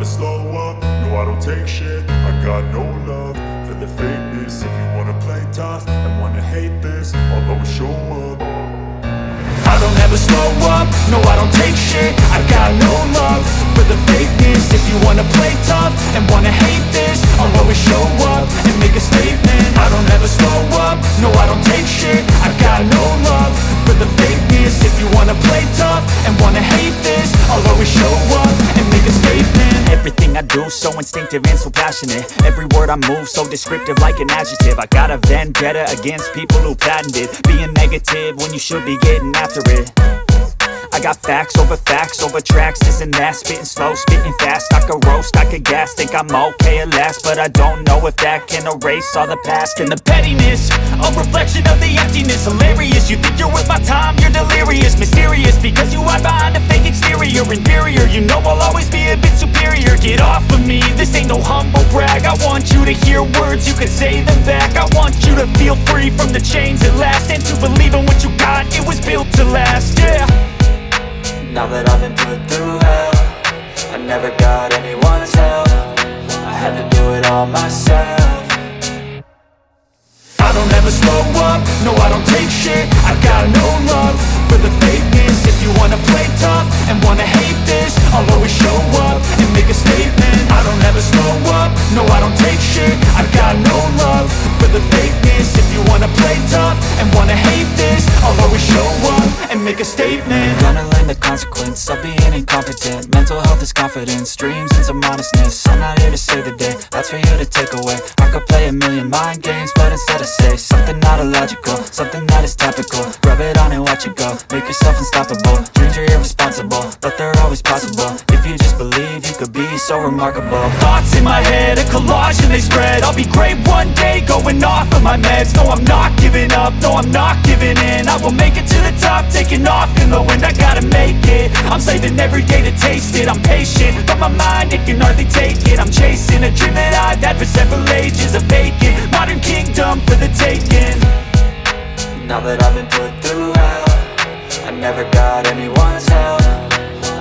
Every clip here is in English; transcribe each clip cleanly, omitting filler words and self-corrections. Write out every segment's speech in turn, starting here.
slow up, no I don't take shit. I got no love for the fakeness. If you wanna play tough and wanna hate this, I'll always show up. I don't ever slow up, no I don't take shit. I got no love for the fakeness. If you wanna play tough and wanna hate this, I'll always show up and make a statement. I don't ever slow up, no I don't take shit. I got no love for the fakeness. If you wanna play tough and wanna hate this, I'll always show up and make a statement. Everything I do so instinctive and so passionate. Every word I move so descriptive like an adjective. I got a vendetta against people who patented being negative when you should be getting after it. I got facts over tracks, this and that. Spitting slow, spitting fast, I could roast, I could gas. Think I'm okay at last, but I don't know if that can erase all the past. And the pettiness, a reflection of the emptiness. Hilarious, you think you're worth my time, you're delirious. Mysterious, because you hide behind a fake exterior. Inferior, you know I'll always be a bit superior. Get off of me, this ain't no humble brag. I want you to hear words, you can say them back. I want you to feel free from the chains at last, and to believe in what you got, it was built to last, yeah. Now that I've been put through hell, I never got anyone's help. I had to do it all myself. I don't ever slow up, no I don't take shit. I got no love for the fakeness. If you wanna play tough and wanna hate this, I'll always show up and make a statement. I don't ever slow up, no I don't take shit. I got no love for the fakeness. If you wanna play tough and wanna hate this, I'll always show up and make a statement. Gonna learn the consequence of being incompetent. Mental health is confidence, dreams and some honestness. I'm not here to save the day, that's for you to take away. I could play a million mind games, but instead I say something not illogical, something that is topical. Rub it on and watch it go, make yourself unstoppable. Dreams are irresponsible, but they're always possible. If you just believe, you could be so remarkable. Thoughts in my head, a collage and they spread. I'll be great one day, going off of my meds. No, I'm not giving up, no, I'm not giving in. I will make it to the top, taking off in the wind. I gotta make it, I'm saving every day to taste it. I'm patient, but my mind, it can hardly take it. I'm chasing a dream that I've had for several ages. A vacant, modern kingdom for the taking. Now that I've been put through hell, I never got anyone's help.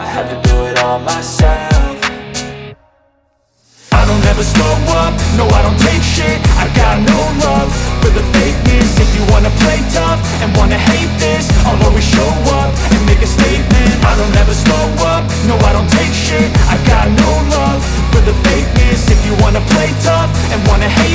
I had to do it all myself. I don't ever slow up, no I don't take shit. I got no love for the fakeness. If you wanna play tough and wanna hate this, I'll always show up and make a statement. I don't ever slow up, no I don't take shit. I got no love for the fakeness. If you wanna play tough and wanna hate